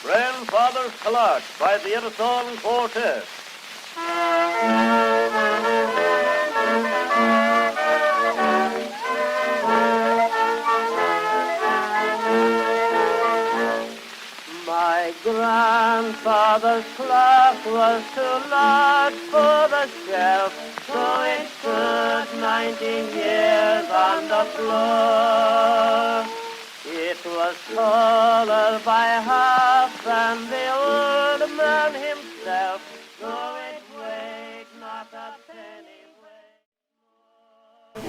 Grandfather's Collage by the Edison Quartet. My grandfather's clock was too large for the shelf, so it stood 19 years on the floor. It was taller by half than the old man himself, so it weighed not a penny.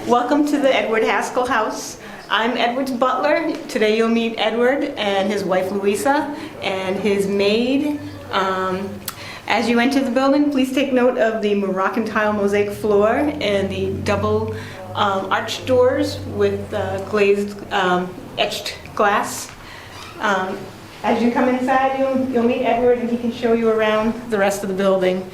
Welcome to the Edward Haskell house. I'm Edward's butler. Today you'll meet Edward and his wife Louisa and his maid. As you enter the building, please take note of the Moroccan tile mosaic floor and the double arched doors with glazed etched glass. As you come inside, you'll meet Edward and he can show you around the rest of the building.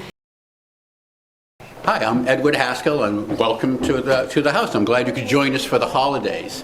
Hi, I'm Edward Haskell and welcome to the house. I'm glad you could join us for the holidays.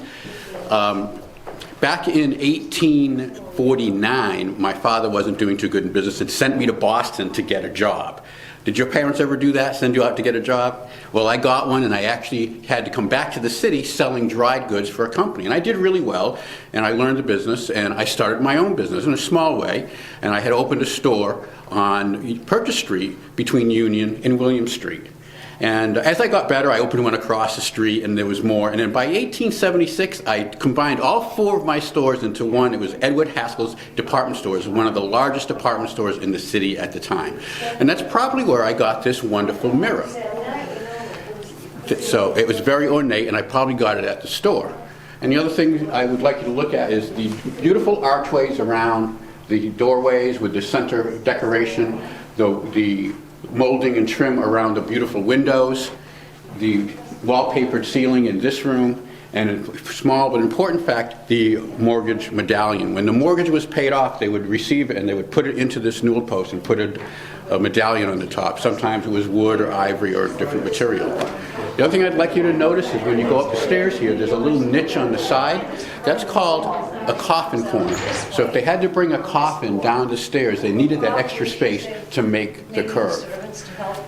Back in 1849, my father wasn't doing too good in business and sent me to Boston to get a job. Did your parents ever do that, send you out to get a job? Well, I got one and I actually had to come back to the city selling dried goods for a company. And I did really well and I learned the business and I started my own business in a small way. And I had opened a store on Purchase Street between Union and William Street. And as I got better, I opened one across the street and there was more. And then by 1876, I combined all four of my stores into one. It was Edward Haskell's department stores, one of the largest department stores in the city at the time. And that's probably where I got this wonderful mirror. So it was very ornate and I probably got it at the store. And the other thing I would like you to look at is the beautiful archways around the doorways with the center decoration, the molding and trim around the beautiful windows, the wallpapered ceiling in this room, and a small but important fact, the mortgage medallion. When the mortgage was paid off, they would receive it and they would put it into this newel post and put a medallion on the top. Sometimes it was wood or ivory or different material. The other thing I'd like you to notice is when you go up the stairs here, there's a little niche on the side. That's called a coffin corner. So if they had to bring a coffin down the stairs, they needed that extra space to make the curve.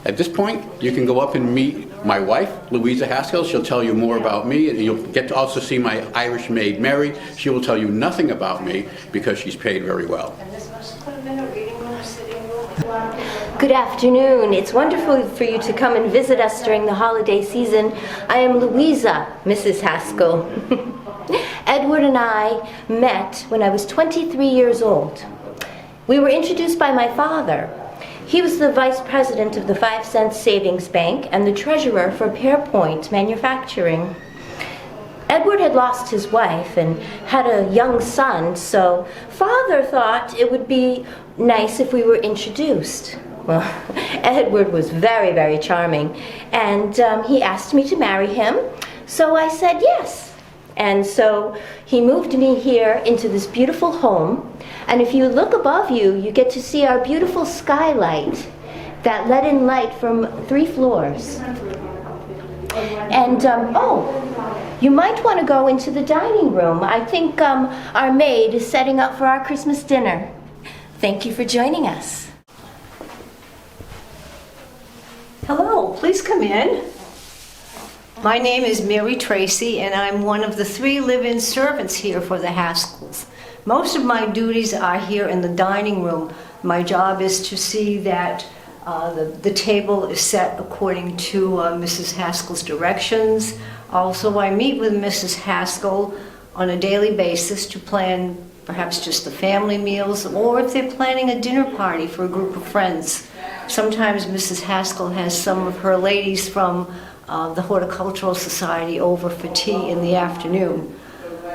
At this point, you can go up and meet my wife, Louisa Haskell. She'll tell you more about me, and you'll get to also see my Irish maid, Mary. She will tell you nothing about me because she's paid very well. Good afternoon. It's wonderful for you to come and visit us during the holiday season. I am Louisa, Mrs. Haskell. Edward and I met when I was 23 years old. We were introduced by my father. He was the vice president of the 5-cent savings bank and the treasurer for Pearpoint Manufacturing. Edward had lost his wife and had a young son, so father thought it would be nice if we were introduced. Well, Edward was very, very charming, and he asked me to marry him, so I said yes. And so he moved me here into this beautiful home, and if you look above you, you get to see our beautiful skylight that let in light from 3 floors. And, you might want to go into the dining room. I think our maid is setting up for our Christmas dinner. Thank you for joining us. Hello, please come in. My name is Mary Tracy, and I'm one of the 3 live-in servants here for the Haskells. Most of my duties are here in the dining room. My job is to see that the table is set according to Mrs. Haskell's directions. Also, I meet with Mrs. Haskell on a daily basis to plan perhaps just the family meals, or if they're planning a dinner party for a group of friends. Sometimes Mrs. Haskell has some of her ladies from the Horticultural Society over for tea in the afternoon.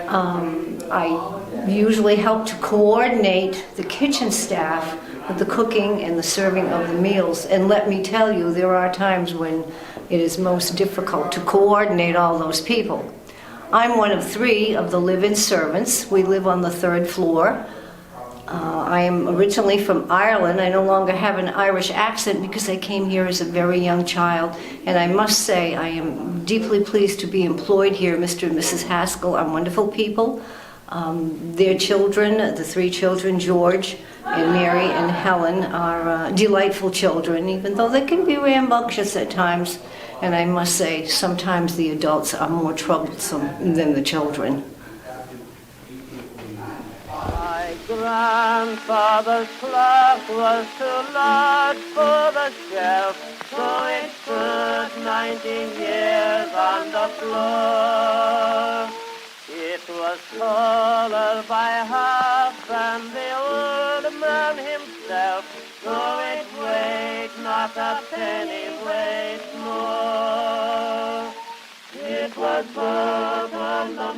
I usually help to coordinate the kitchen staff with the cooking and the serving of the meals. And let me tell you, there are times when it is most difficult to coordinate all those people. I'm one of 3 of the live-in servants. We live on the 3rd floor. I am originally from Ireland. I no longer have an Irish accent because I came here as a very young child. And I must say, I am deeply pleased to be employed here. Mr. and Mrs. Haskell are wonderful people. Their children, the three children, George and Mary and Helen, are delightful children, even though they can be rambunctious at times. And I must say, sometimes the adults are more troublesome than the children. My grandfather's clock was too large for the shelf, so it stood 19 years on the floor. It was taller by half than the old man himself, so it weighed not a pennyweight more. It was built on the